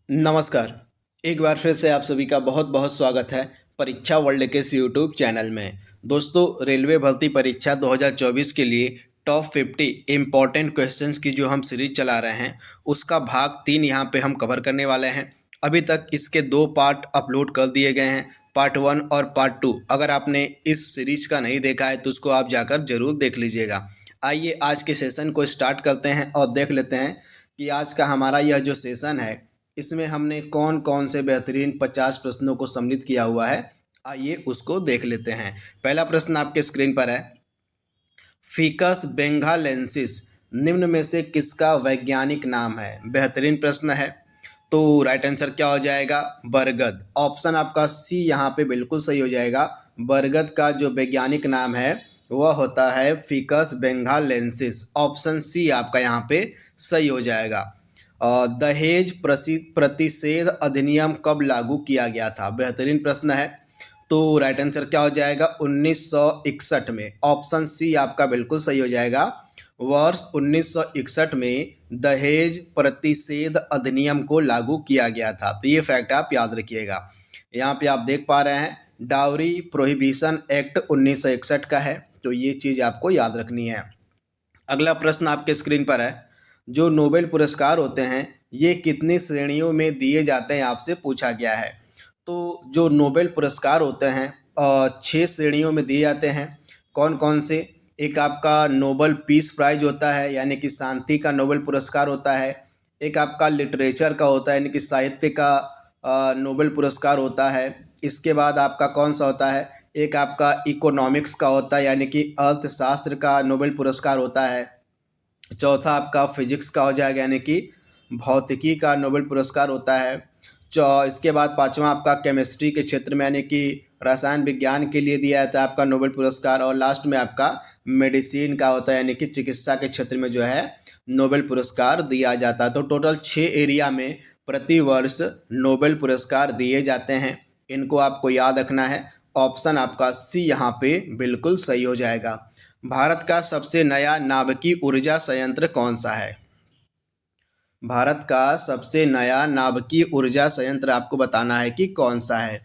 नमस्कार। एक बार फिर से आप सभी का बहुत बहुत स्वागत है परीक्षा वर्ल्ड के इस यूट्यूब चैनल में। दोस्तों, रेलवे भर्ती परीक्षा 2024 के लिए टॉप 50 इम्पॉर्टेंट क्वेश्चंस की जो हम सीरीज चला रहे हैं उसका भाग 3 यहाँ पे हम कवर करने वाले हैं। अभी तक इसके 2 पार्ट अपलोड कर दिए गए हैं, पार्ट 1 और पार्ट 2। अगर आपने इस सीरीज का नहीं देखा है तो उसको आप जाकर ज़रूर देख लीजिएगा। आइए आज के सेशन को स्टार्ट करते हैं और देख लेते हैं कि आज का हमारा यह जो सेशन है इसमें हमने कौन कौन से बेहतरीन 50 प्रश्नों को सम्मिलित किया हुआ है। आइए उसको देख लेते हैं। पहला प्रश्न आपके स्क्रीन पर है, फीकस बेंगालेंसिस निम्न में से किसका वैज्ञानिक नाम है। बेहतरीन प्रश्न है। तो राइट आंसर क्या हो जाएगा? बरगद। ऑप्शन आपका सी यहाँ पे बिल्कुल सही हो जाएगा। बरगद का जो वैज्ञानिक नाम है वह होता है फीकस बेंगालेंसिस। ऑप्शन सी आपका यहाँ पे सही हो जाएगा। दहेज प्रतिषेध अधिनियम कब लागू किया गया था? बेहतरीन प्रश्न है। तो राइट आंसर क्या हो जाएगा? 1961 में। ऑप्शन सी आपका बिल्कुल सही हो जाएगा। वर्ष 1961 में दहेज प्रतिषेध अधिनियम को लागू किया गया था। तो ये फैक्ट आप याद रखिएगा। यहाँ पे आप देख पा रहे हैं डाउरी प्रोहिबिशन एक्ट 1961 का है, तो ये चीज़ आपको याद रखनी है। अगला प्रश्न आपके स्क्रीन पर है, जो नोबेल पुरस्कार होते हैं ये कितनी श्रेणियों में दिए जाते हैं आपसे पूछा गया है। तो जो नोबेल पुरस्कार होते हैं 6 श्रेणियों में दिए जाते हैं। कौन कौन से? एक आपका नोबेल पीस प्राइज होता है, यानी कि शांति का नोबेल पुरस्कार होता है। एक आपका लिटरेचर का होता है, यानी कि साहित्य का नोबेल पुरस्कार होता है। इसके बाद आपका कौन सा होता है? एक आपका इकोनॉमिक्स का होता है, यानी कि अर्थशास्त्र का नोबेल पुरस्कार होता है। चौथा आपका फिजिक्स का हो जाएगा, यानी कि भौतिकी का नोबेल पुरस्कार होता है। इसके बाद पांचवा आपका केमिस्ट्री के क्षेत्र में, यानी कि रसायन विज्ञान के लिए दिया जाता है आपका नोबेल पुरस्कार। और लास्ट में आपका मेडिसिन का होता है, यानी कि चिकित्सा के क्षेत्र में जो है नोबेल पुरस्कार दिया जाता है। तो टोटल 6 एरिया में प्रति वर्ष नोबेल पुरस्कार दिए जाते हैं। इनको आपको याद रखना है। ऑप्शन आपका सी यहाँ पे बिल्कुल सही हो जाएगा। भारत का सबसे नया नाभिकीय ऊर्जा संयंत्र कौन सा है? भारत का सबसे नया नाभिकीय ऊर्जा संयंत्र आपको बताना है कि कौन सा है।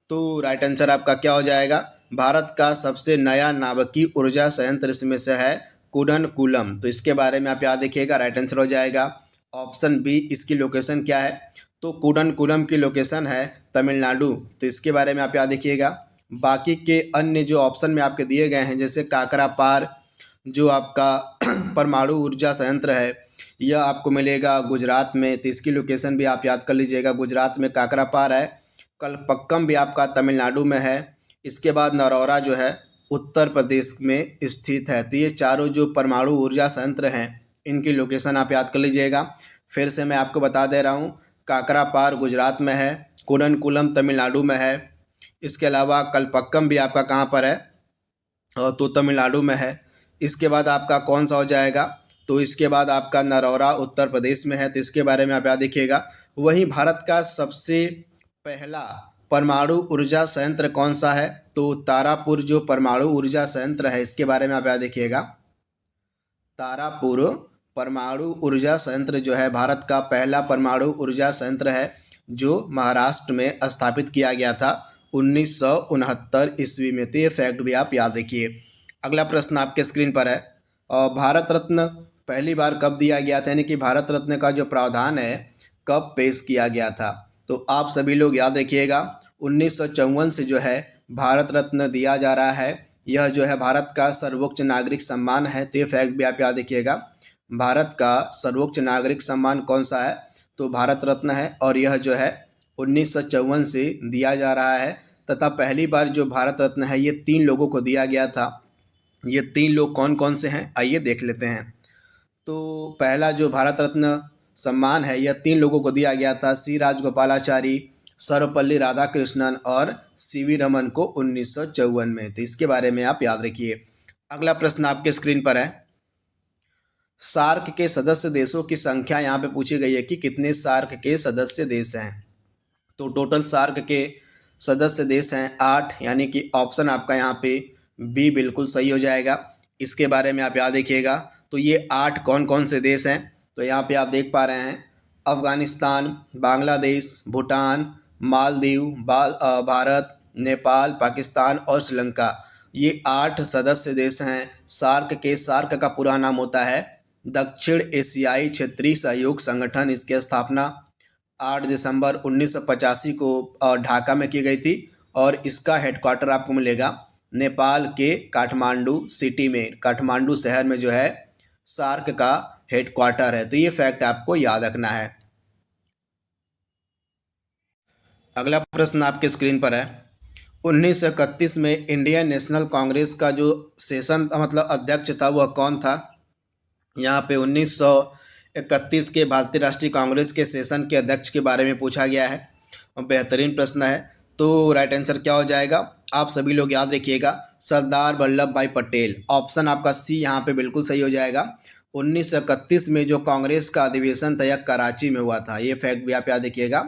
तो राइट आंसर आपका क्या हो जाएगा? भारत का सबसे नया नाभिकीय ऊर्जा संयंत्र इसमें से है कुडनकुलम। तो इसके बारे में आप याद रखिएगा, राइट आंसर हो जाएगा ऑप्शन बी। इसकी लोकेशन क्या है? तो कुडनकुलम की लोकेशन है तमिलनाडु। तो इसके बारे में आप याद रखिएगा। बाकी के अन्य जो ऑप्शन में आपके दिए गए हैं, जैसे काकरापार जो आपका परमाणु ऊर्जा संयंत्र है, यह आपको मिलेगा गुजरात में। तो इसकी लोकेशन भी आप याद कर लीजिएगा, गुजरात में काकरापार है। कलपक्कम भी आपका तमिलनाडु में है। इसके बाद नरौरा जो है उत्तर प्रदेश में स्थित है। तो ये चारों जो परमाणु ऊर्जा संयंत्र हैं इनकी लोकेशन आप याद कर लीजिएगा। फिर से मैं आपको बता दे रहा हूँ, काकरापार गुजरात में है, कुडनकुलम तमिलनाडु में है। इसके अलावा कलपक्कम भी आपका कहाँ पर है? तो तमिलनाडु में है। इसके बाद आपका कौन सा हो जाएगा? तो इसके बाद आपका नरौरा उत्तर प्रदेश में है। तो इसके बारे में आप याद रखिएगा। वहीं भारत का सबसे पहला परमाणु ऊर्जा संयंत्र कौन सा है? तो तारापुर जो परमाणु ऊर्जा संयंत्र है इसके बारे में आप याद रखिएगा। तारापुर परमाणु ऊर्जा संयंत्र जो है भारत का पहला परमाणु ऊर्जा संयंत्र है, जो महाराष्ट्र में स्थापित किया गया था 1969 ईस्वी में। तो ये फैक्ट भी आप याद रखिए। अगला प्रश्न आपके स्क्रीन पर है, भारत रत्न पहली बार कब दिया गया था, यानी कि भारत रत्न का जो प्रावधान है कब पेश किया गया था? तो आप सभी लोग याद रखिएगा 1954 से जो है भारत रत्न दिया जा रहा है। यह जो है भारत का सर्वोच्च नागरिक सम्मान है। तो ये फैक्ट भी आप याद रखिएगा। भारत का सर्वोच्च नागरिक सम्मान कौन सा है? तो भारत रत्न है। और यह जो है 1954 से दिया जा रहा है। तथा पहली बार जो भारत रत्न है ये 3 लोगों को दिया गया था। ये 3 लोग कौन कौन से हैं आइए देख लेते हैं। तो पहला जो भारत रत्न सम्मान है यह 3 लोगों को दिया गया था, सी राजगोपालाचारी, सर्वपल्ली राधाकृष्णन और सीवी रमन को 1954 में। तो इसके बारे में आप याद रखिए। अगला प्रश्न आपके स्क्रीन पर है, सार्क के सदस्य देशों की संख्या यहाँ पे पूछी गई है कि कितने सार्क के सदस्य देश हैं। तो टोटल सार्क के सदस्य देश हैं 8, यानी कि ऑप्शन आपका यहाँ पे बी बिल्कुल सही हो जाएगा। इसके बारे में आप याद रखिएगा। तो ये 8 कौन कौन से देश हैं? तो यहाँ पे आप देख पा रहे हैं अफगानिस्तान, बांग्लादेश, भूटान, मालदीव, भारत, नेपाल, पाकिस्तान और श्रीलंका। ये 8 सदस्य देश हैं सार्क के। सार्क का पूरा नाम होता है दक्षिण एशियाई क्षेत्रीय सहयोग संगठन। इसकी स्थापना 8 दिसंबर 1985 को ढाका में की गई थी और इसका हेडक्वार्टर आपको मिलेगा नेपाल के काठमांडू सिटी में, काठमांडू शहर में जो है सार्क का हेडक्वार्टर है। तो ये फैक्ट आपको याद रखना है। अगला प्रश्न आपके स्क्रीन पर है। 1931 में इंडियन नेशनल कांग्रेस का जो सेशन मतलब अध्यक्ष था वह कौन था? यहाँ पे 1931 के भारतीय राष्ट्रीय कांग्रेस के सेशन के अध्यक्ष के बारे में पूछा गया है और बेहतरीन प्रश्न है। तो राइट आंसर क्या हो जाएगा? आप सभी लोग याद रखिएगा, सरदार वल्लभ भाई पटेल। ऑप्शन आपका सी यहाँ पे बिल्कुल सही हो जाएगा। 1931 में जो कांग्रेस का अधिवेशन था यह कराची में हुआ था। ये फैक्ट भी आप याद रखिएगा।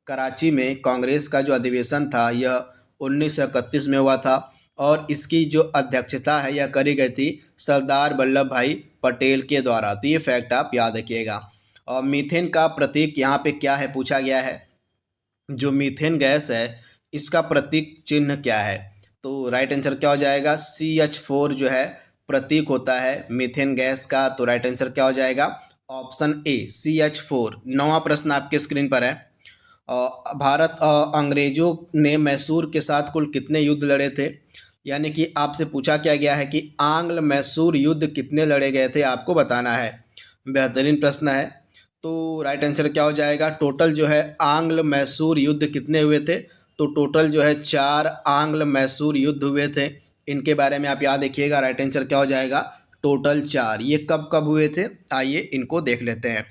कराची में कांग्रेस का जो अधिवेशन था यह 1931 में हुआ था और इसकी जो अध्यक्षता है यह करी गई थी सरदार वल्लभ भाई पटेल के द्वारा। तो ये फैक्ट आप याद रखिएगा। और मीथेन का प्रतीक यहाँ पे क्या है पूछा गया है। जो मीथेन गैस है इसका प्रतीक चिन्ह क्या है? तो राइट आंसर क्या हो जाएगा? CH4 जो है प्रतीक होता है मीथेन गैस का। तो राइट आंसर क्या हो जाएगा? Option A CH4। 9वां प्रश्न आपके स्क्रीन पर है। भारत अंग्रेजों ने मैसूर के साथ कुल कितने युद्ध लड़े थे? यानी कि आपसे पूछा क्या गया है कि आंग्ल मैसूर युद्ध कितने लड़े गए थे, आपको बताना है। बेहतरीन प्रश्न है। तो राइट आंसर क्या हो जाएगा? टोटल जो है आंग्ल मैसूर युद्ध कितने हुए थे? तो टोटल जो है 4 आंग्ल मैसूर युद्ध हुए थे। इनके बारे में आप याद रखिएगा। राइट आंसर क्या हो जाएगा? टोटल 4। ये कब कब हुए थे आइए इनको देख लेते हैं।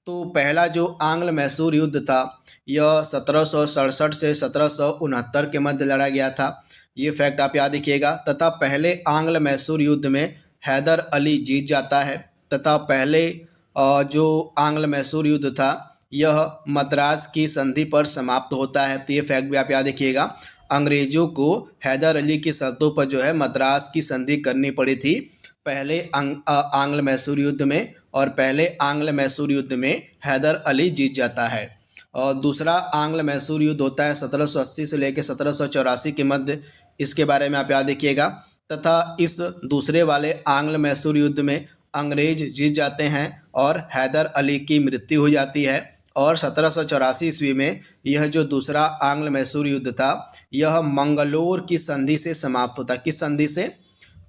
तो पहला जो आंग्ल मैसूर युद्ध था यह 1767 से 1769 के मध्य लड़ा गया था। ये फैक्ट आप याद रखिएगा। तथा पहले आंग्ल मैसूर युद्ध में हैदर अली जीत जाता है। तथा पहले जो आंग्ल मैसूर युद्ध था यह मद्रास की संधि पर समाप्त होता है। तो ये फैक्ट भी आप याद रखिएगा। अंग्रेजों को हैदर अली की शर्तों पर जो है मद्रास की संधि करनी पड़ी थी पहले आंग्ल मैसूर युद्ध में, और पहले आंग्ल मैसूर युद्ध में हैदर अली जीत जाता है। और दूसरा आंग्ल मैसूर युद्ध होता है 1780 से लेकर 1784 के मध्य। इसके बारे में आप याद रखिएगा। तथा इस दूसरे वाले आंग्ल मैसूर युद्ध में अंग्रेज जीत जाते हैं और हैदर अली की मृत्यु हो जाती है। और 1784 ईस्वी में यह जो दूसरा आंग्ल मैसूर युद्ध था यह मंगलोर की संधि से समाप्त होता है। किस संधि से?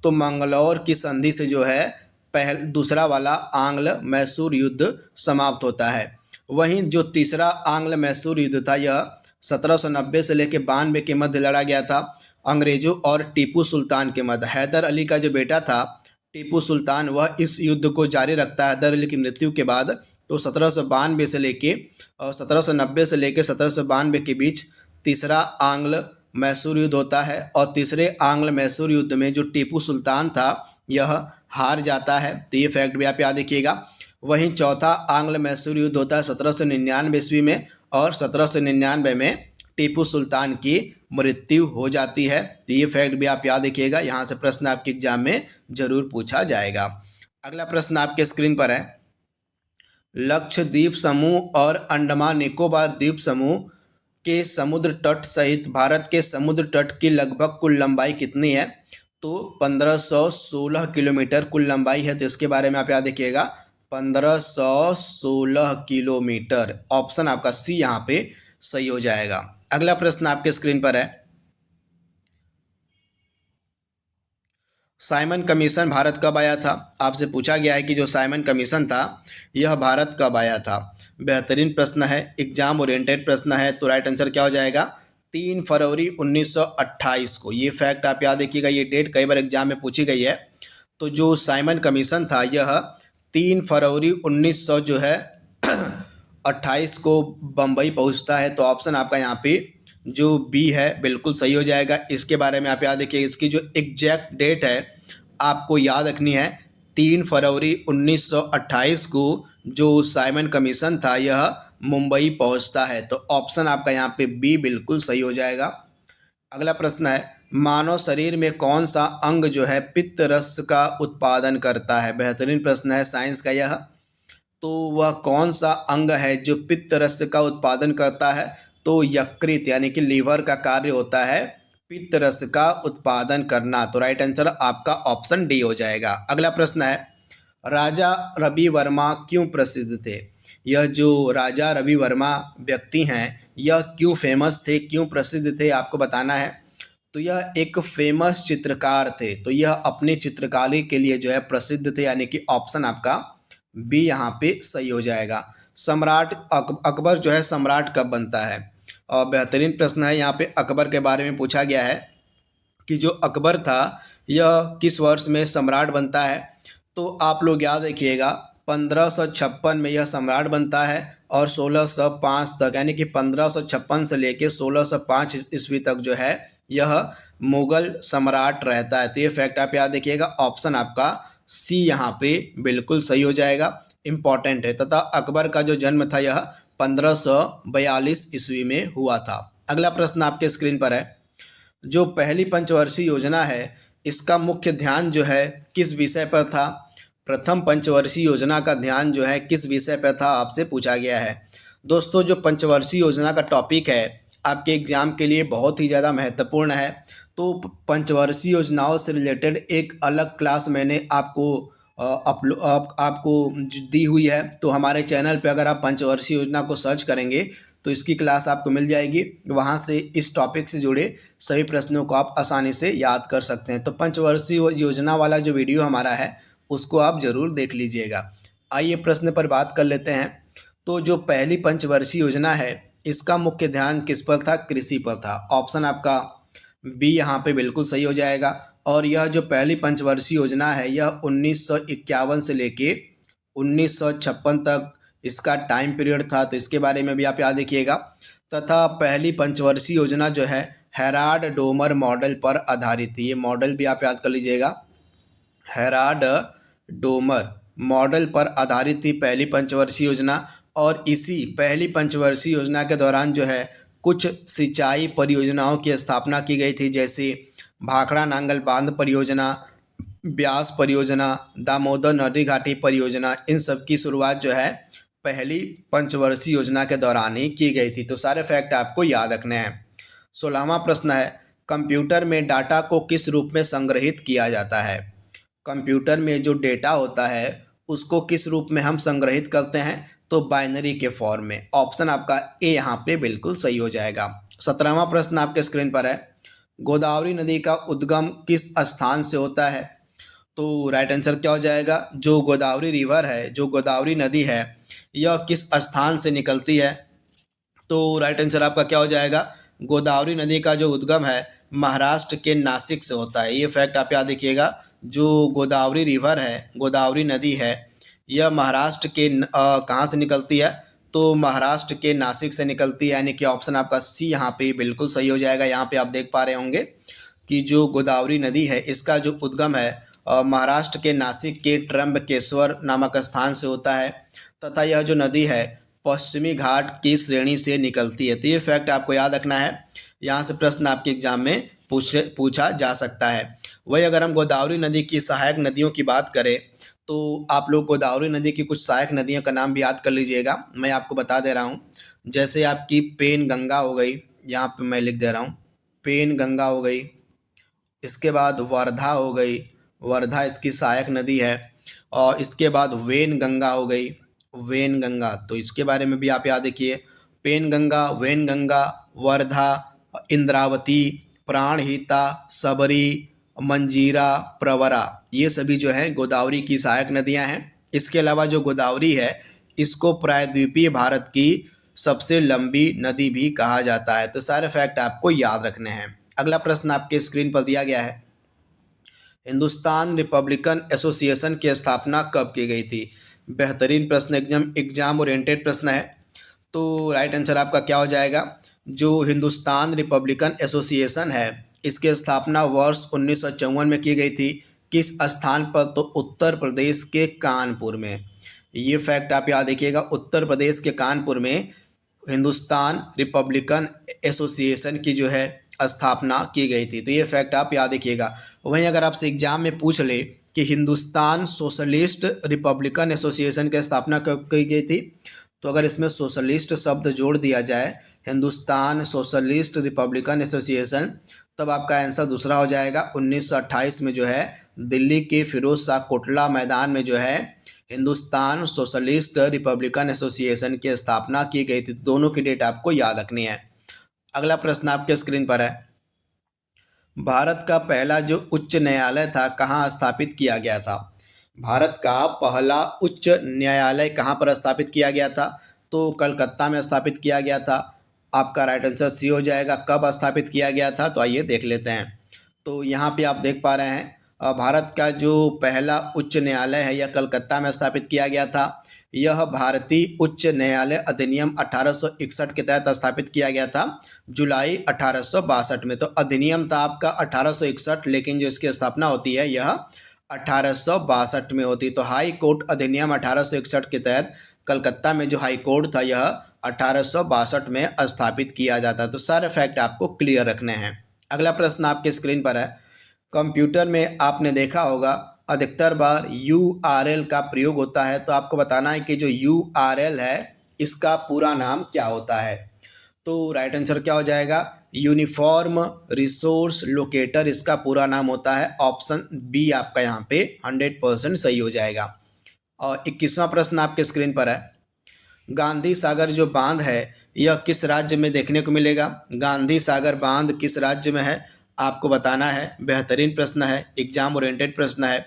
तो मंगलौर की संधि से जो है दूसरा वाला आंग्ल मैसूर युद्ध समाप्त होता है। वहीं जो तीसरा आंग्ल मैसूर युद्ध था यह 1790 से लेकर 92 के मध्य लड़ा गया था अंग्रेजों और टीपू सुल्तान के मध्य। हैदर अली का जो बेटा था टीपू सुल्तान वह इस युद्ध को जारी रखता है हैदर अली की मृत्यु के बाद। तो 1792 से लेके और 1790 से लेकर 1792 के बीच तीसरा आंग्ल मैसूर युद्ध होता है। और तीसरे आंग्ल मैसूर युद्ध में जो टीपू सुल्तान था यह हार जाता है। तो ये फैक्ट भी आप याद रखिएगा। वहीं चौथा आंग्ल मैसूर युद्ध होता है 1799 ईस्वी में और 1799 में टीपू सुल्तान की मृत्यु हो जाती है। तो ये फैक्ट भी आप याद रखिएगा। यहाँ से प्रश्न आपके एग्जाम में जरूर पूछा जाएगा। अगला प्रश्न आपके स्क्रीन पर है। लक्षद्वीप समूह और अंडमान निकोबार द्वीप समूह के समुद्र तट सहित भारत के समुद्र तट की लगभग कुल लंबाई कितनी है? तो 1516 किलोमीटर कुल लंबाई है। तो इसके बारे में आप याद रखिएगा 1516 किलोमीटर। ऑप्शन आपका सी यहाँ पे सही हो जाएगा। अगला प्रश्न आपके स्क्रीन पर है। साइमन कमीशन भारत कब आया था? आपसे पूछा गया है कि जो साइमन कमीशन था यह भारत कब आया था। बेहतरीन प्रश्न है, एग्जाम ओरिएंटेड प्रश्न है। तो राइट आंसर क्या हो जाएगा? 3 फरवरी 1928 को। ये फैक्ट आप याद रखिएगा। ये डेट कई बार एग्जाम में पूछी गई है। तो जो साइमन कमीशन था यह 3 फरवरी 1900 जो है 28 को बम्बई पहुंचता है। तो ऑप्शन आपका यहाँ पे जो बी है बिल्कुल सही हो जाएगा। इसके बारे में आप याद रखिए। इसकी जो एग्जैक्ट डेट है आपको याद रखनी है। 3 फरवरी 1928 को जो साइमन कमीशन था यह मुंबई पहुंचता है। तो ऑप्शन आपका यहाँ पे बी बिल्कुल सही हो जाएगा। अगला प्रश्न है, मानव शरीर में कौन सा अंग जो है पित्त रस का उत्पादन करता है? बेहतरीन प्रश्न है साइंस का यह। तो वह कौन सा अंग है जो पित्त रस का उत्पादन करता है? तो यकृत यानी कि लीवर का कार्य होता है पित्त रस का उत्पादन करना। तो राइट आंसर आपका ऑप्शन डी हो जाएगा। अगला प्रश्न है, राजा रवि वर्मा क्यों प्रसिद्ध थे? यह जो राजा रवि वर्मा व्यक्ति हैं, यह क्यों फेमस थे, क्यों प्रसिद्ध थे, आपको बताना है। तो यह एक फेमस चित्रकार थे, तो यह अपनी चित्रकारी के लिए जो है प्रसिद्ध थे, यानी कि ऑप्शन आपका बी यहाँ पे सही हो जाएगा। सम्राट अकबर जो है सम्राट कब बनता है? और बेहतरीन प्रश्न है, यहाँ पे अकबर के बारे में पूछा गया है कि जो अकबर था यह किस वर्ष में सम्राट बनता है। तो आप लोग याद रखिएगा 1556 में यह सम्राट बनता है और 1605 तक, यानी कि 1556 से लेके 1605 ईस्वी तक जो है यह मुगल सम्राट रहता है। तो ये फैक्ट आप याद रखिएगा, ऑप्शन आपका सी यहाँ पे बिल्कुल सही हो जाएगा, इम्पॉर्टेंट है। तथा अकबर का जो जन्म था यह 1542 ईस्वी में हुआ था। अगला प्रश्न आपके स्क्रीन पर है, जो पहली पंचवर्षीय योजना है इसका मुख्य ध्यान जो है किस विषय पर था? प्रथम पंचवर्षीय योजना का ध्यान जो है किस विषय पर था, आपसे पूछा गया है। दोस्तों, जो पंचवर्षीय योजना का टॉपिक है आपके एग्जाम के लिए बहुत ही ज़्यादा महत्वपूर्ण है। तो पंचवर्षीय योजनाओं से रिलेटेड एक अलग क्लास मैंने आपको दी हुई है। तो हमारे चैनल पे अगर आप पंचवर्षीय योजना को सर्च करेंगे तो इसकी क्लास आपको मिल जाएगी। वहाँ से इस टॉपिक से जुड़े सभी प्रश्नों को आप आसानी से याद कर सकते हैं। तो पंचवर्षीय योजना वाला जो वीडियो हमारा है उसको आप ज़रूर देख लीजिएगा। आइए प्रश्न पर बात कर लेते हैं। तो जो पहली पंचवर्षीय योजना है इसका मुख्य ध्यान किस पर था? कृषि पर था। ऑप्शन आपका बी यहाँ पे बिल्कुल सही हो जाएगा। और यह जो पहली पंचवर्षीय योजना है यह 1951 से लेके 1956 तक इसका टाइम पीरियड था। तो इसके बारे में भी आप याद रखिएगा। तथा पहली पंचवर्षीय योजना जो है हेराल्ड डोमर मॉडल पर आधारित थी। ये मॉडल भी आप याद कर लीजिएगा, हेराल्ड डोमर मॉडल पर आधारित थी पहली पंचवर्षीय योजना। और इसी पहली पंचवर्षीय योजना के दौरान जो है कुछ सिंचाई परियोजनाओं की स्थापना की गई थी, जैसे भाखड़ा नांगल बांध परियोजना, ब्यास परियोजना, दामोदर नदी घाटी परियोजना। इन सब की शुरुआत जो है पहली पंचवर्षीय योजना के दौरान ही की गई थी। तो सारे फैक्ट आपको याद रखने हैं। 16वां प्रश्न है, कंप्यूटर में डाटा को किस रूप में संग्रहित किया जाता है? कंप्यूटर में जो डेटा होता है उसको किस रूप में हम संग्रहित करते हैं? तो बाइनरी के फॉर्म में। ऑप्शन आपका ए यहाँ पे बिल्कुल सही हो जाएगा। 17वां प्रश्न आपके स्क्रीन पर है, गोदावरी नदी का उद्गम किस स्थान से होता है? तो राइट आंसर क्या हो जाएगा? जो गोदावरी रिवर है, जो गोदावरी नदी है, यह किस स्थान से निकलती है? तो राइट आंसर आपका क्या हो जाएगा? गोदावरी नदी का जो उद्गम है महाराष्ट्र के नासिक से होता है। ये फैक्ट आप याद रखिएगा। जो गोदावरी रिवर है, गोदावरी नदी है, यह महाराष्ट्र के कहाँ से निकलती है? तो महाराष्ट्र के नासिक से निकलती है, यानी कि ऑप्शन आपका सी यहाँ पे बिल्कुल सही हो जाएगा। यहाँ पे आप देख पा रहे होंगे कि जो गोदावरी नदी है इसका जो उद्गम है महाराष्ट्र के नासिक के त्र्यंबकेश्वर नामक स्थान से होता है। तथा यह जो नदी है पश्चिमी घाट की श्रेणी से निकलती है। तो ये फैक्ट आपको याद रखना है, यहाँ से प्रश्न आपके एग्जाम में पूछा जा सकता है। वही अगर हम गोदावरी नदी की सहायक नदियों की बात करें तो आप लोग गोदावरी नदी की कुछ सहायक नदियों का नाम भी याद कर लीजिएगा। मैं आपको बता दे रहा हूँ, जैसे आपकी पेन गंगा हो गई, यहाँ पे मैं लिख दे रहा हूँ, पेन गंगा हो गई। इसके बाद वर्धा हो गई, वर्धा इसकी सहायक नदी है। और इसके बाद वेन गंगा हो गई, वेन गंगा। तो इसके बारे में भी आप याद रखिए, पेन गंगा, वेन गंगा, वर्धा, इंद्रावती, प्राणहिता, सबरी, मंजीरा, प्रवरा, ये सभी जो है गोदावरी की सहायक नदियां हैं। इसके अलावा जो गोदावरी है इसको प्रायद्वीपीय भारत की सबसे लंबी नदी भी कहा जाता है। तो सारे फैक्ट आपको याद रखने हैं। अगला प्रश्न आपके स्क्रीन पर दिया गया है, हिंदुस्तान रिपब्लिकन एसोसिएशन की स्थापना कब की गई थी? बेहतरीन प्रश्न, एकदम एग्जाम ओरिएंटेड प्रश्न है। तो राइट आंसर आपका क्या हो जाएगा? जो हिंदुस्तान रिपब्लिकन एसोसिएशन है इसकी स्थापना वर्ष 1954 में की गई थी। किस स्थान पर? तो उत्तर प्रदेश के कानपुर में। ये फैक्ट आप याद रखिएगा, उत्तर प्रदेश के कानपुर में हिंदुस्तान रिपब्लिकन एसोसिएशन की जो है स्थापना की गई थी। तो ये फैक्ट आप याद रखिएगा। वहीं अगर आपसे एग्जाम में पूछ ले कि हिंदुस्तान सोशलिस्ट रिपब्लिकन एसोसिएशन की स्थापना कब की गई थी? तो अगर इसमें सोशलिस्ट शब्द जोड़ दिया जाए, हिंदुस्तान सोशलिस्ट रिपब्लिकन एसोसिएशन, तब आपका आंसर दूसरा हो जाएगा। 1928 में जो है दिल्ली के फिरोज शाह कोटला मैदान में जो है हिंदुस्तान सोशलिस्ट रिपब्लिकन एसोसिएशन की स्थापना की गई थी। दोनों की डेट आपको याद रखनी है। अगला प्रश्न आपके स्क्रीन पर है, भारत का पहला जो उच्च न्यायालय था कहाँ स्थापित किया गया था? भारत का पहला उच्च न्यायालय कहाँ पर स्थापित किया गया था? तो कलकत्ता में स्थापित किया गया था। आपका राइट आंसर सी हो जाएगा। कब स्थापित किया गया था? तो आइए देख लेते हैं। तो यहाँ पे आप देख पा रहे हैं भारत का जो पहला उच्च न्यायालय है यह कलकत्ता में स्थापित किया गया था। यह भारतीय उच्च न्यायालय अधिनियम 1861 के तहत स्थापित किया गया था जुलाई 1862 में। तो अधिनियम था आपका 1861, लेकिन जो इसकी स्थापना होती है यह 1862 में होती। तो हाई कोर्ट अधिनियम 1861 के तहत कलकत्ता में जो हाई कोर्ट था यह 1862 में स्थापित किया जाता। तो सारे फैक्ट आपको क्लियर रखने हैं। अगला प्रश्न आपके स्क्रीन पर है, कंप्यूटर में आपने देखा होगा अधिकतर बार URL का प्रयोग होता है। तो आपको बताना है कि जो URL है इसका पूरा नाम क्या होता है? तो राइट आंसर क्या हो जाएगा? यूनिफॉर्म रिसोर्स लोकेटर इसका पूरा नाम होता है। ऑप्शन बी आपका यहाँ पे 100% सही हो जाएगा। और 21वां प्रश्न आपके स्क्रीन पर है, गांधी सागर जो बांध है यह किस राज्य में देखने को मिलेगा? गांधी सागर बांध किस राज्य में है आपको बताना है। बेहतरीन प्रश्न है, एग्जाम ओरिएंटेड प्रश्न है।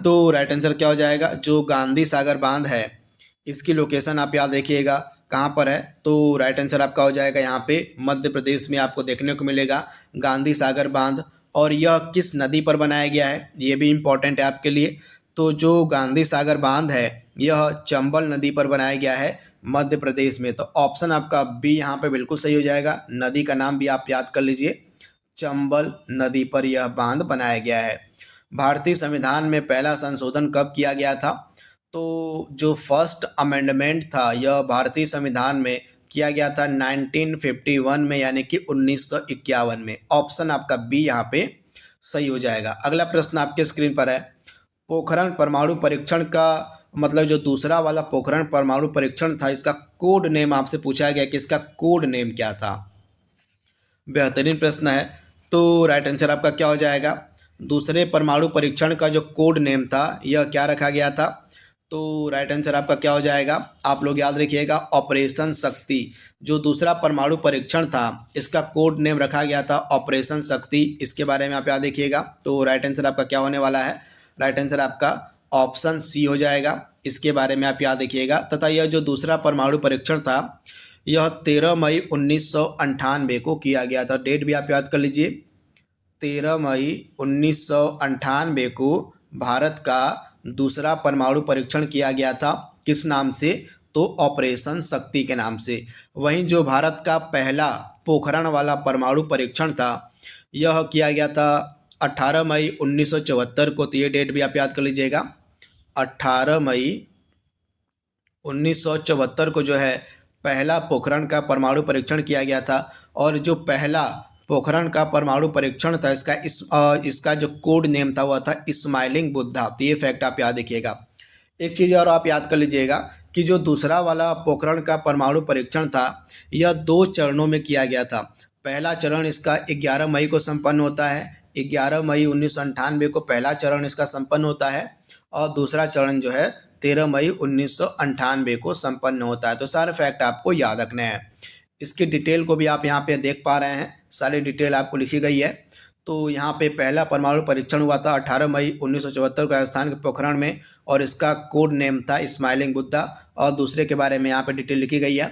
तो राइट आंसर क्या हो जाएगा? जो गांधी सागर बांध है इसकी लोकेशन आप याद देखिएगा कहाँ पर है। तो राइट आंसर आपका हो जाएगा यहाँ पे मध्य प्रदेश में आपको देखने को मिलेगा गांधी सागर बांध। और यह किस नदी पर बनाया गया है ये भी इम्पोर्टेंट है आपके लिए। तो जो गांधी सागर बांध है यह चंबल नदी पर बनाया गया है मध्य प्रदेश में। तो ऑप्शन आपका बी यहाँ पे बिल्कुल सही हो जाएगा। नदी का नाम भी आप याद कर लीजिए, चंबल नदी पर यह बांध बनाया गया है। भारतीय संविधान में पहला संशोधन कब किया गया था? तो जो फर्स्ट अमेंडमेंट था यह भारतीय संविधान में किया गया था 1951 में, यानी कि 1951 में। ऑप्शन आपका बी यहाँ पे सही हो जाएगा। अगला प्रश्न आपके स्क्रीन पर है, पोखरण परमाणु परीक्षण का मतलब जो दूसरा वाला पोखरण परमाणु परीक्षण था इसका कोड नेम आपसे पूछा गया कि इसका कोड नेम क्या था। बेहतरीन प्रश्न है। तो राइट आंसर आपका क्या हो जाएगा? दूसरे परमाणु परीक्षण का जो कोड नेम था यह क्या रखा गया था? तो राइट आंसर आपका क्या हो जाएगा? आप लोग याद रखिएगा ऑपरेशन शक्ति। जो दूसरा परमाणु परीक्षण था इसका कोड नेम रखा गया था ऑपरेशन शक्ति। इसके बारे में आप याद रखिएगा। तो राइट आंसर आपका क्या होने वाला है? राइट आंसर आपका ऑप्शन सी हो जाएगा। इसके बारे में आप याद रखिएगा। तथा यह जो दूसरा परमाणु परीक्षण था यह 13 मई 1998 को किया गया था। डेट भी आप याद कर लीजिए, 13 मई 1998 को भारत का दूसरा परमाणु परीक्षण किया गया था। किस नाम से? तो ऑपरेशन शक्ति के नाम से। वहीं जो भारत का पहला पोखरण वाला परमाणु परीक्षण था यह किया गया था 18 मई 1974 को। तो ये डेट भी आप याद कर लीजिएगा, 18 मई 1974 को जो है पहला पोखरण का परमाणु परीक्षण किया गया था। और जो पहला पोखरण का परमाणु परीक्षण था इसका जो कोड नेम था वह था स्माइलिंग बुद्धा। तो ये फैक्ट आप याद रखिएगा। एक चीज़ और आप याद कर लीजिएगा कि जो दूसरा वाला पोखरण का परमाणु परीक्षण था यह 2 चरणों में किया गया था। पहला चरण इसका 11 मई को संपन्न होता है, 11 मई 1998 को पहला चरण इसका संपन्न होता है। और दूसरा चरण जो है 13 मई 1998 को संपन्न होता है। तो सारे फैक्ट आपको याद रखने हैं। इसकी डिटेल को भी आप यहाँ पे देख पा रहे हैं, सारी डिटेल आपको लिखी गई है। तो यहाँ पे पहला परमाणु परीक्षण हुआ था 18 मई 1974 को राजस्थान के पोखरण में, और इसका कोड नेम था स्माइलिंग बुद्धा। और दूसरे के बारे में यहाँ पे डिटेल लिखी गई है।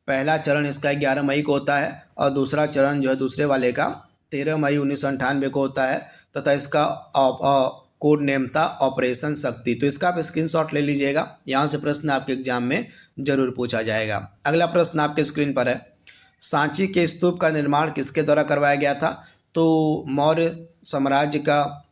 पहला चरण इसका 11 मई को होता है और दूसरा चरण जो है दूसरे वाले का 13 मई 1998 को होता है। तथा इसका कोड नेम था ऑपरेशन शक्ति। तो इसका आप स्क्रीनशॉट ले लीजिएगा, यहाँ से प्रश्न आपके एग्जाम में जरूर पूछा जाएगा। अगला प्रश्न आपके स्क्रीन पर है, सांची के स्तूप का निर्माण किसके द्वारा करवाया गया था? तो मौर्य साम्राज्य का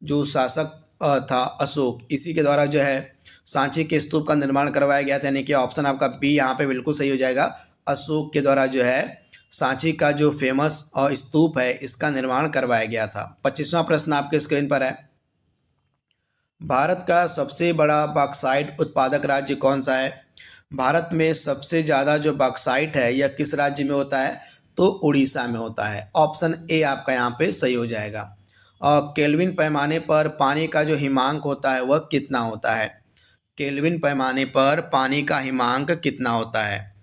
जो शासक था अशोक, इसी के द्वारा जो है सांची के स्तूप का निर्माण करवाया गया था। यानी कि ऑप्शन आपका बी यहाँ पे बिल्कुल सही हो जाएगा। अशोक के द्वारा जो है सांची का जो फेमस स्तूप है इसका निर्माण करवाया गया था। 25वां प्रश्न आपके स्क्रीन पर है, भारत का सबसे बड़ा बॉक्साइट उत्पादक राज्य कौन सा है? भारत में सबसे ज़्यादा जो बॉक्साइट है यह किस राज्य में होता है? तो उड़ीसा में होता है। ऑप्शन ए आपका यहाँ पे सही हो जाएगा। और केल्विन पैमाने पर पानी का जो हिमांक होता है वह कितना होता है? केल्विन पैमाने पर पानी का हिमांक कितना होता है?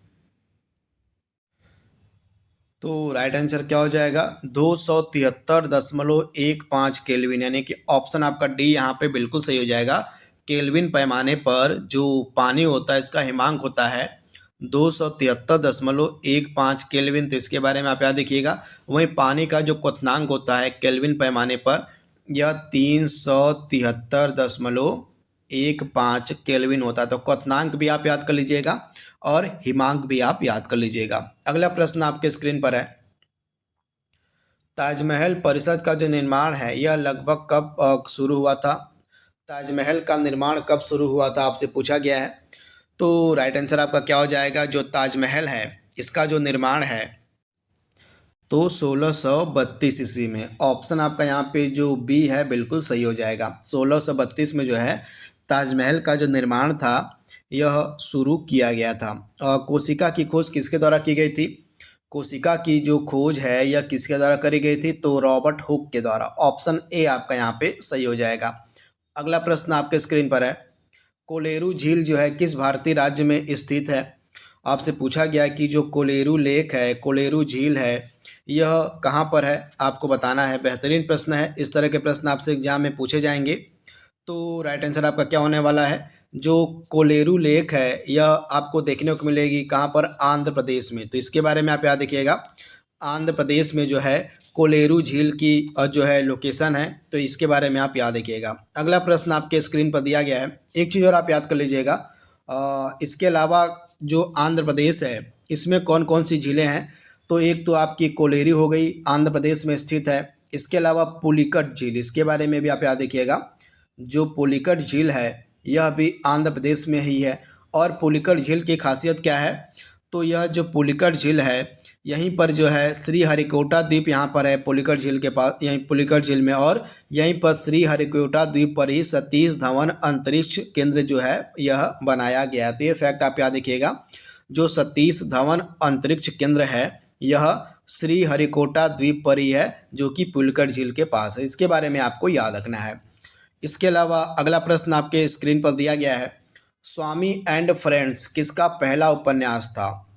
तो राइट आंसर क्या हो जाएगा? 273.15 केल्विन, यानी कि ऑप्शन आपका डी यहाँ पे बिल्कुल सही हो जाएगा। केल्विन पैमाने पर जो पानी होता है इसका हिमांक होता है 273.15 केल्विन। तो इसके बारे में आप याद रखिएगा। वहीं पानी का जो क्वथनांक होता है केल्विन पैमाने पर यह 373.15 केल्विन होता है। तो क्वथनांक भी आप याद कर लीजिएगा और हिमांक भी आप याद कर लीजिएगा। अगला प्रश्न आपके स्क्रीन पर है। ताजमहल परिसर का जो निर्माण है यह लगभग कब शुरू हुआ था? ताजमहल का निर्माण कब शुरू हुआ था आपसे पूछा गया है। तो राइट आंसर आपका क्या हो जाएगा? जो ताजमहल है इसका जो निर्माण है तो 1632 ईस्वी में। ऑप्शन आपका यहाँ पे जो बी है बिल्कुल सही हो जाएगा। 1632 में जो है ताजमहल का जो निर्माण था यह शुरू किया गया था। कोशिका की खोज किसके द्वारा की गई थी? कोशिका की जो खोज है यह किसके द्वारा करी गई थी? तो रॉबर्ट हुक के द्वारा। ऑप्शन ए आपका यहाँ पे सही हो जाएगा। अगला प्रश्न आपके स्क्रीन पर है। कोलेरू झील जो है किस भारतीय राज्य में स्थित है? आपसे पूछा गया कि जो कोलेरू लेक है, कोलेरू झील है, यह कहाँ पर है आपको बताना है। बेहतरीन प्रश्न है। इस तरह के प्रश्न आपसे एग्जाम में पूछे जाएंगे। तो राइट आंसर आपका क्या होने वाला है? जो कोलेरू लेक है यह आपको देखने को मिलेगी कहाँ पर? आंध्र प्रदेश में। तो इसके बारे में आप याद रखिएगा। आंध्र प्रदेश में जो है कोलेरू झील की जो है लोकेशन है। तो इसके बारे में आप याद रखिएगा। अगला प्रश्न आपके स्क्रीन पर दिया गया है। एक चीज़ और आप याद कर लीजिएगा। इसके अलावा जो आंध्र प्रदेश है इसमें कौन कौन सी झीलें हैं? तो एक तो आपकी कोलेरी हो गई, आंध्र प्रदेश में स्थित है। इसके अलावा पुलिकट झील, इसके बारे में भी आप याद रखिएगा। जो पुलिकट झील है यह भी आंध्र प्रदेश में ही है। और पुलिकट झील की खासियत क्या है? तो यह जो पुलिकट झील है यहीं पर जो है श्रीहरिकोटा द्वीप यहाँ पर है पुलिकट झील के पास, यहीं पुलिकट झील में। और यहीं पर श्रीहरिकोटा द्वीप पर ही सतीश धवन अंतरिक्ष केंद्र जो है यह बनाया गया है। तो ये फैक्ट आप याद रखिएगा। जो सतीश धवन अंतरिक्ष केंद्र है यह श्रीहरिकोटा द्वीप पर ही है जो कि पुलिकट झील के पास है। इसके बारे में आपको याद रखना है। इसके अलावा अगला प्रश्न आपके स्क्रीन पर दिया गया है। स्वामी एंड फ्रेंड्स किसका पहला उपन्यास था?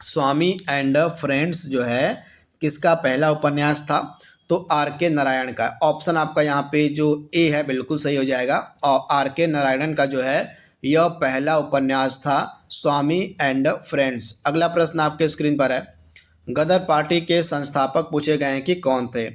स्वामी एंड फ्रेंड्स जो है किसका पहला उपन्यास था? तो आर के नारायण का। ऑप्शन आपका यहाँ पे जो ए है बिल्कुल सही हो जाएगा। और आर के नारायणन का जो है यह पहला उपन्यास था स्वामी एंड फ्रेंड्स। अगला प्रश्न आपके स्क्रीन पर है। गदर पार्टी के संस्थापक पूछे गए हैं कि कौन थे?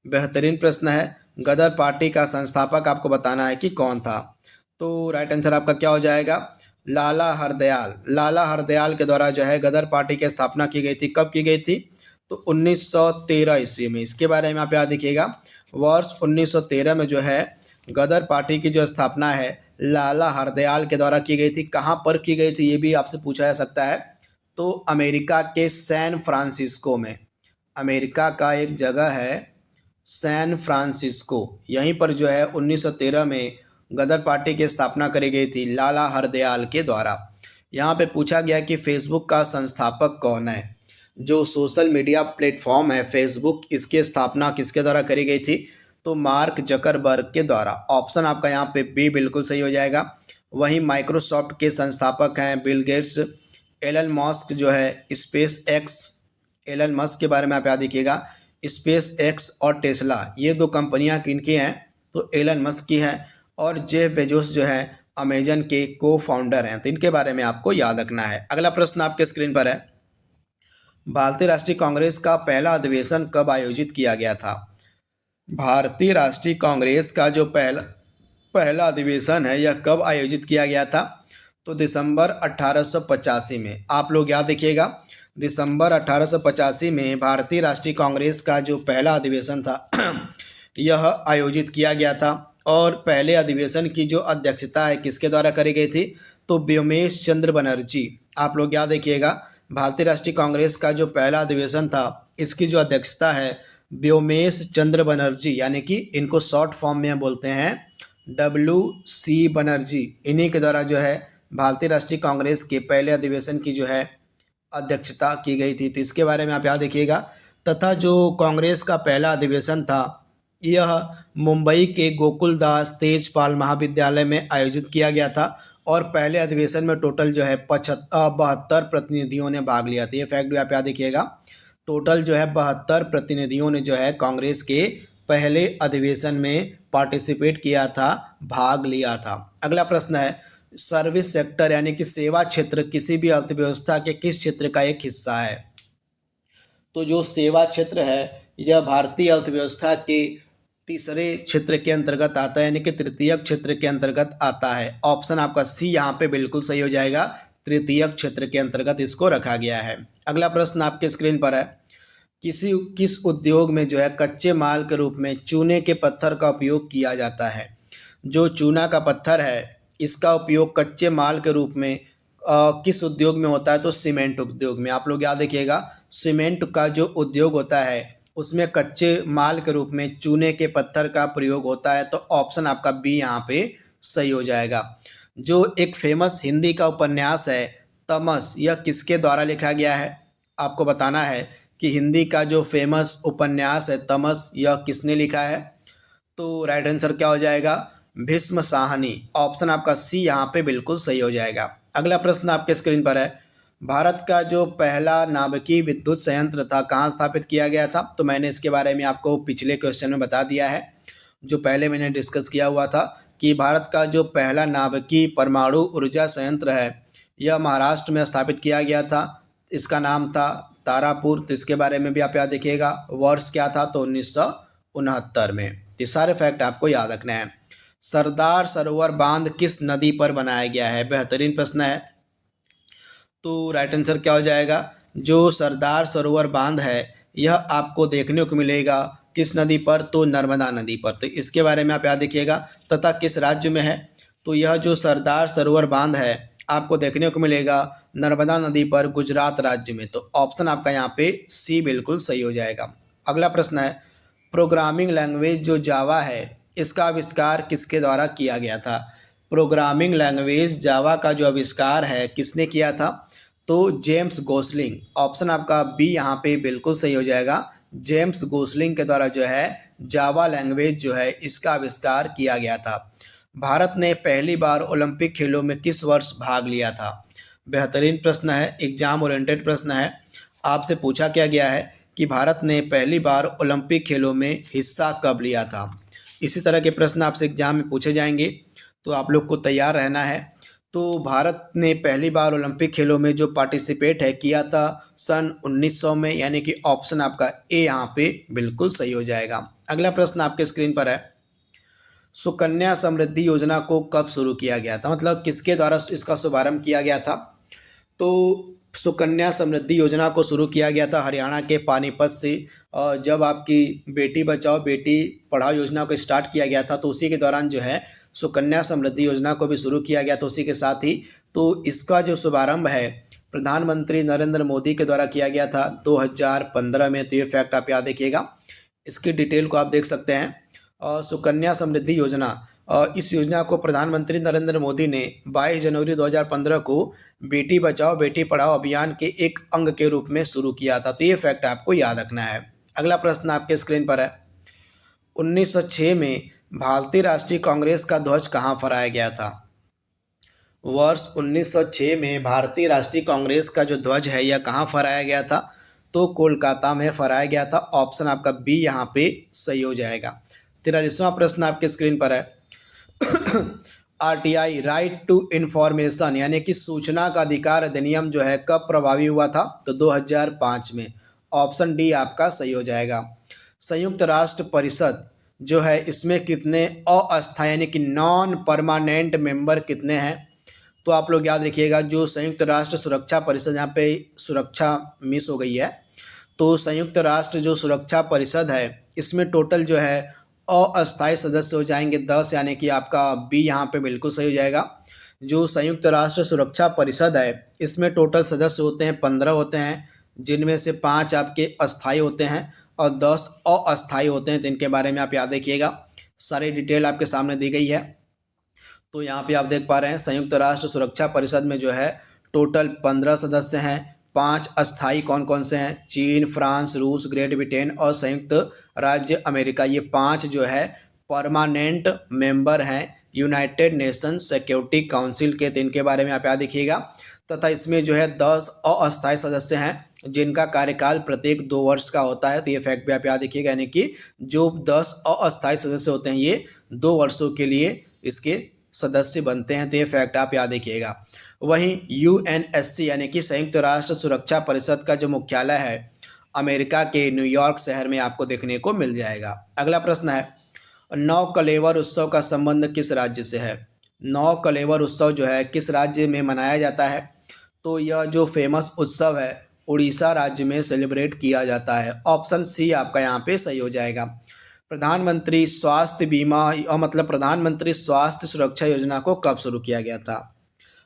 बेहतरीन प्रश्न है। गदर पार्टी का संस्थापक आपको बताना है कि कौन था। तो राइट आंसर आपका क्या हो जाएगा? लाला हरदयाल। लाला हरदयाल के द्वारा जो है गदर पार्टी की स्थापना की गई थी। कब की गई थी? तो 1913 ईस्वी में। इसके बारे में आप याद रखिएगा। वर्ष 1913 में जो है गदर पार्टी की जो स्थापना है लाला हरदयाल के द्वारा की गई थी। कहाँ पर की गई थी ये भी आपसे पूछा जा सकता है। तो अमेरिका के सैन फ्रांसिस्को में। अमेरिका का एक जगह है सैन फ्रांसिस्को, यहीं पर जो है 1913 में गदर पार्टी की स्थापना करी गई थी लाला हरदयाल के द्वारा। यहाँ पे पूछा गया कि फेसबुक का संस्थापक कौन है? जो सोशल मीडिया प्लेटफॉर्म है फेसबुक, इसकी स्थापना किसके द्वारा करी गई थी? तो मार्क जकरबर्ग के द्वारा। ऑप्शन आपका यहाँ पे बी बिल्कुल सही हो जाएगा। वहीं माइक्रोसॉफ्ट के संस्थापक हैं बिल गेट्स। एलन मस्क जो है स्पेस एक्स, एलन मस्क के बारे में आप याद रखिएगा। स्पेस एक्स और टेस्ला ये दो कंपनियां किनकी हैं? तो एलन मस्क की हैं। और जेफ बेजोस जो है अमेजन के को फाउंडर हैं। तो इनके बारे में आपको याद रखना है। अगला प्रश्न आपके स्क्रीन पर है। भारतीय राष्ट्रीय कांग्रेस का पहला अधिवेशन कब आयोजित किया गया था? भारतीय राष्ट्रीय कांग्रेस का जो पहला अधिवेशन है यह कब आयोजित किया गया था? तो दिसंबर 1885 में। आप लोग याद रखिएगा। दिसंबर 1885 में भारतीय राष्ट्रीय कांग्रेस का जो पहला अधिवेशन था यह आयोजित किया गया था। और पहले अधिवेशन की जो अध्यक्षता है किसके द्वारा करी गई थी? तो व्योमेश चंद्र बनर्जी। आप लोग याद रखिएगा। भारतीय राष्ट्रीय कांग्रेस का जो पहला अधिवेशन था इसकी जो अध्यक्षता है व्योमेश चंद्र बनर्जी, यानी कि इनको शॉर्ट फॉर्म में बोलते हैं WC बनर्जी, इन्हीं के द्वारा जो है भारतीय राष्ट्रीय कांग्रेस के पहले अधिवेशन की जो है अध्यक्षता की गई थी। तो इसके बारे में आप याद रखिएगा। तथा जो कांग्रेस का पहला अधिवेशन था यह मुंबई के गोकुलदास तेजपाल महाविद्यालय में आयोजित किया गया था और पहले अधिवेशन में टोटल जो है 72 प्रतिनिधियों ने भाग लिया था। ये फैक्ट भी आप याद रखिएगा। टोटल जो है 72 प्रतिनिधियों ने जो है कांग्रेस के पहले अधिवेशन में पार्टिसिपेट किया था, भाग लिया था। अगला प्रश्न है, सर्विस सेक्टर यानी कि सेवा क्षेत्र किसी भी अर्थव्यवस्था के किस क्षेत्र का एक हिस्सा है? तो जो सेवा क्षेत्र है यह भारतीय अर्थव्यवस्था के तीसरे क्षेत्र के अंतर्गत आता है, यानी कि तृतीयक क्षेत्र के अंतर्गत आता है। ऑप्शन आपका सी यहाँ पे बिल्कुल सही हो जाएगा, तृतीयक क्षेत्र के अंतर्गत इसको रखा गया है। अगला प्रश्न आपके स्क्रीन पर है, किस उद्योग में जो है कच्चे माल के रूप में चूने के पत्थर का उपयोग किया जाता है? जो चूना का पत्थर है इसका उपयोग कच्चे माल के रूप में किस उद्योग में होता है? तो सीमेंट उद्योग में। आप लोग याद रखिएगा, सीमेंट का जो उद्योग होता है उसमें कच्चे माल के रूप में चूने के पत्थर का प्रयोग होता है। तो ऑप्शन आपका बी यहाँ पे सही हो जाएगा। जो एक फेमस हिंदी का उपन्यास है तमस, यह किसके द्वारा लिखा गया है? आपको बताना है कि हिंदी का जो फेमस उपन्यास है तमस, यह किसने लिखा है? तो राइट आंसर क्या हो जाएगा? भीष्म साहनी। ऑप्शन आपका सी यहाँ पे बिल्कुल सही हो जाएगा। अगला प्रश्न आपके स्क्रीन पर है, भारत का जो पहला नाभिकीय विद्युत संयंत्र था कहाँ स्थापित किया गया था? तो मैंने इसके बारे में आपको पिछले क्वेश्चन में बता दिया है, जो पहले मैंने डिस्कस किया हुआ था कि भारत का जो पहला नाभिकीय परमाणु ऊर्जा संयंत्र है यह महाराष्ट्र में स्थापित किया गया था। इसका नाम था तारापुर। तो इसके बारे में भी आप याद रखिएगा। वर्ष क्या था? तो 1969 में। ये सारे फैक्ट आपको याद रखना है। सरदार सरोवर बांध किस नदी पर बनाया गया है? बेहतरीन प्रश्न है। तो राइट आंसर क्या हो जाएगा? जो सरदार सरोवर बांध है यह आपको देखने को मिलेगा किस नदी पर? तो नर्मदा नदी पर। तो इसके बारे में आप याद रखिएगा। तथा किस राज्य में है? तो यह जो सरदार सरोवर बांध है आपको देखने को मिलेगा नर्मदा नदी पर, गुजरात राज्य में। तो ऑप्शन आपका यहाँ पे सी बिल्कुल सही हो जाएगा। अगला प्रश्न है, प्रोग्रामिंग लैंग्वेज जो जावा है इसका आविष्कार किसके द्वारा किया गया था? प्रोग्रामिंग लैंग्वेज जावा का जो आविष्कार है किसने किया था? तो जेम्स गोसलिंग। ऑप्शन आपका बी यहाँ पे बिल्कुल सही हो जाएगा। जेम्स गोसलिंग के द्वारा जो है जावा लैंग्वेज जो है इसका आविष्कार किया गया था। भारत ने पहली बार ओलंपिक खेलों में किस वर्ष भाग लिया था? बेहतरीन प्रश्न है, एग्जाम ओरिएंटेड प्रश्न है। आपसे पूछा क्या गया है कि भारत ने पहली बार ओलंपिक खेलों में हिस्सा कब लिया था? इसी तरह के प्रश्न आपसे एग्जाम में पूछे जाएंगे, तो आप लोग को तैयार रहना है। तो भारत ने पहली बार ओलंपिक खेलों में जो पार्टिसिपेट है किया था सन 1900 में, यानी कि ऑप्शन आपका ए यहाँ पे बिल्कुल सही हो जाएगा। अगला प्रश्न आपके स्क्रीन पर है, सुकन्या समृद्धि योजना को कब शुरू किया गया था? मतलब किसके द्वारा इसका शुभारंभ किया गया था? तो सुकन्या समृद्धि योजना को शुरू किया गया था हरियाणा के पानीपत से। जब आपकी बेटी बचाओ बेटी पढ़ाओ योजना को स्टार्ट किया गया था तो उसी के दौरान जो है सुकन्या समृद्धि योजना को भी शुरू किया गया था उसी के साथ ही। तो इसका जो शुभारंभ है प्रधानमंत्री नरेंद्र मोदी के द्वारा किया गया था 2015 में। तो ये फैक्ट आप याद रखिएगा। इसकी डिटेल को आप देख सकते हैं। सुकन्या समृद्धि योजना, इस योजना को प्रधानमंत्री नरेंद्र मोदी ने 22 जनवरी 2015 को बेटी बचाओ बेटी पढ़ाओ अभियान के एक अंग के रूप में शुरू किया था। तो ये फैक्ट आपको याद रखना है। अगला प्रश्न आपके स्क्रीन पर है, 1906 में भारतीय राष्ट्रीय कांग्रेस का ध्वज कहाँ फहराया गया था? वर्ष 1906 में भारतीय राष्ट्रीय कांग्रेस का जो ध्वज है यह कहाँ फहराया गया था? तो कोलकाता में फहराया गया था। ऑप्शन आपका बी यहाँ पे सही हो जाएगा। 43वां प्रश्न आपके स्क्रीन पर है, आरटीआई राइट टू इंफॉर्मेशन यानी कि सूचना का अधिकार अधिनियम जो है कब प्रभावी हुआ था? तो 2005 में। ऑप्शन डी आपका सही हो जाएगा। संयुक्त राष्ट्र परिषद जो है इसमें कितने अस्थायी यानी कि नॉन परमानेंट मेंबर कितने हैं? तो आप लोग याद रखिएगा, जो संयुक्त राष्ट्र सुरक्षा परिषद, यहाँ पे सुरक्षा मिस हो गई है, तो संयुक्त राष्ट्र जो सुरक्षा परिषद है इसमें टोटल जो है अस्थायी सदस्य हो जाएंगे 10, यानी कि आपका बी यहाँ पे बिल्कुल सही हो जाएगा। जो संयुक्त राष्ट्र सुरक्षा परिषद है इसमें टोटल सदस्य होते हैं 15 होते हैं, जिनमें से 5 आपके अस्थायी होते हैं और 10 अस्थायी होते हैं। तो इनके बारे में आप याद रखिएगा। सारी डिटेल आपके सामने दी गई है। तो यहाँ पे आप देख पा रहे हैं संयुक्त राष्ट्र सुरक्षा परिषद में जो है टोटल 15 सदस्य हैं। 5 अस्थाई कौन कौन से हैं? चीन, फ्रांस, रूस, ग्रेट ब्रिटेन और संयुक्त राज्य अमेरिका। ये 5 जो है परमानेंट मेंबर हैं यूनाइटेड नेशन सिक्योरिटी काउंसिल के। तो इनके बारे में आप याद रखिएगा। तथा इसमें जो है 10 अस्थायी सदस्य हैं जिनका कार्यकाल प्रत्येक 2 वर्ष का होता है। तो ये फैक्ट भी आप याद रखिएगा, यानी कि जो 10 अस्थायी सदस्य होते हैं ये 2 वर्षों के लिए इसके सदस्य बनते हैं। तो ये फैक्ट आप याद रखिएगा। वहीं यूएनएससी यानी कि संयुक्त राष्ट्र सुरक्षा परिषद का जो मुख्यालय है अमेरिका के न्यूयॉर्क शहर में आपको देखने को मिल जाएगा। अगला प्रश्न है, नौ कलेवर उत्सव का संबंध किस राज्य से है? नौ कलेवर उत्सव जो है किस राज्य में मनाया जाता है? तो यह जो फेमस उत्सव है उड़ीसा राज्य में सेलिब्रेट किया जाता है। ऑप्शन सी आपका यहाँ पे सही हो जाएगा। प्रधानमंत्री स्वास्थ्य बीमा मतलब प्रधानमंत्री स्वास्थ्य सुरक्षा योजना को कब शुरू किया गया था?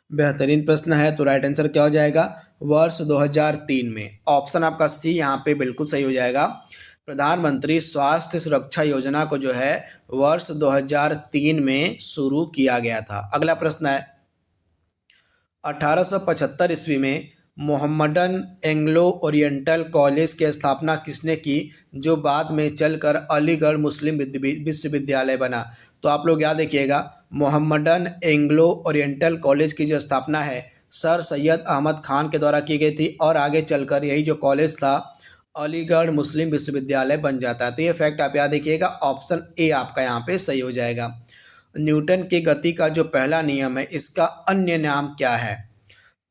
बेहतरीन प्रश्न है। तो राइट आंसर क्या हो जाएगा? वर्ष 2003 में। ऑप्शन आपका सी यहाँ पे बिल्कुल सही हो जाएगा। प्रधानमंत्री स्वास्थ्य सुरक्षा योजना को जो है वर्ष 2003 में शुरू किया गया था। अगला प्रश्न है, 1875 ईस्वी में मोहम्मडन एंग्लो ओरिएंटल कॉलेज की स्थापना किसने की, जो बाद में चलकर अलीगढ़ मुस्लिम विश्वविद्यालय बना? तो आप लोग याद रखिएगा, मोहम्मडन एंग्लो ओरिएंटल कॉलेज की जो स्थापना है सर सैयद अहमद खान के द्वारा की गई थी और आगे चलकर यही जो कॉलेज था अलीगढ़ मुस्लिम विश्वविद्यालय बन जाता है। तो ये फैक्ट आप याद रखिएगा। ऑप्शन ए आपका यहाँ पे सही हो जाएगा। न्यूटन की गति का जो पहला नियम है इसका अन्य नाम क्या है?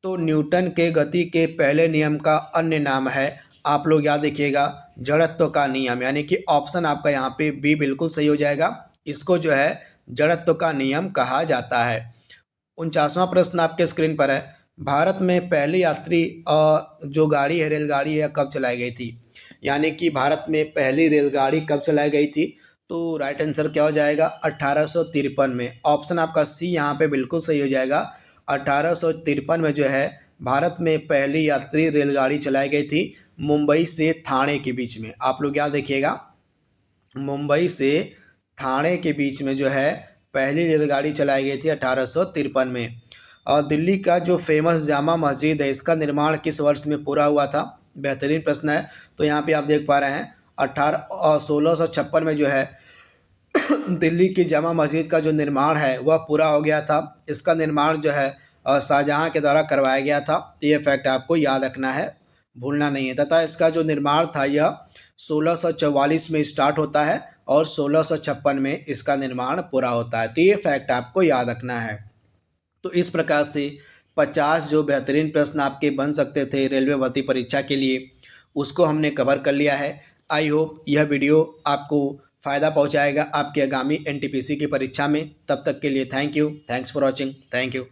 तो न्यूटन के गति के पहले नियम का अन्य नाम है, आप लोग याद रखिएगा, जड़त्व का नियम। यानी कि ऑप्शन आपका यहाँ पे बी बिल्कुल सही हो जाएगा। इसको जो है जड़त्व का नियम कहा जाता है। 49वां प्रश्न आपके स्क्रीन पर है, भारत में पहली यात्री जो गाड़ी है रेलगाड़ी है कब चलाई गई थी? यानी कि भारत में पहली रेलगाड़ी कब चलाई गई थी? तो राइट आंसर क्या हो जाएगा? 1853 में। ऑप्शन आपका सी यहाँ पे बिल्कुल सही हो जाएगा। 1853 में जो है भारत में पहली यात्री रेलगाड़ी चलाई गई थी मुंबई से ठाणे के बीच में। आप लोग याद रखिएगा, मुंबई से ठाणे के बीच में जो है पहली रेलगाड़ी चलाई गई थी 1853 में। और दिल्ली का जो फेमस जामा मस्जिद है इसका निर्माण किस वर्ष में पूरा हुआ था? बेहतरीन प्रश्न है। तो यहाँ पे आप देख पा रहे हैं 1656 में जो है दिल्ली की जामा मस्जिद का जो निर्माण है वह पूरा हो गया था। इसका निर्माण जो है शाहजहाँ के द्वारा करवाया गया था। तो ये फैक्ट आपको याद रखना है, भूलना नहीं है। तथा इसका जो निर्माण था यह 1644 में स्टार्ट होता है और 1656 में इसका निर्माण पूरा होता है। तो ये फैक्ट आपको याद रखना है। तो इस प्रकार से 50 जो बेहतरीन प्रश्न आपके बन सकते थे रेलवे भर्ती परीक्षा के लिए उसको हमने कवर कर लिया है। आई होप यह वीडियो आपको फ़ायदा पहुंचाएगा आपके आगामी एनटीपीसी की परीक्षा में। तब तक के लिए thank you, thanks for watching, thank you.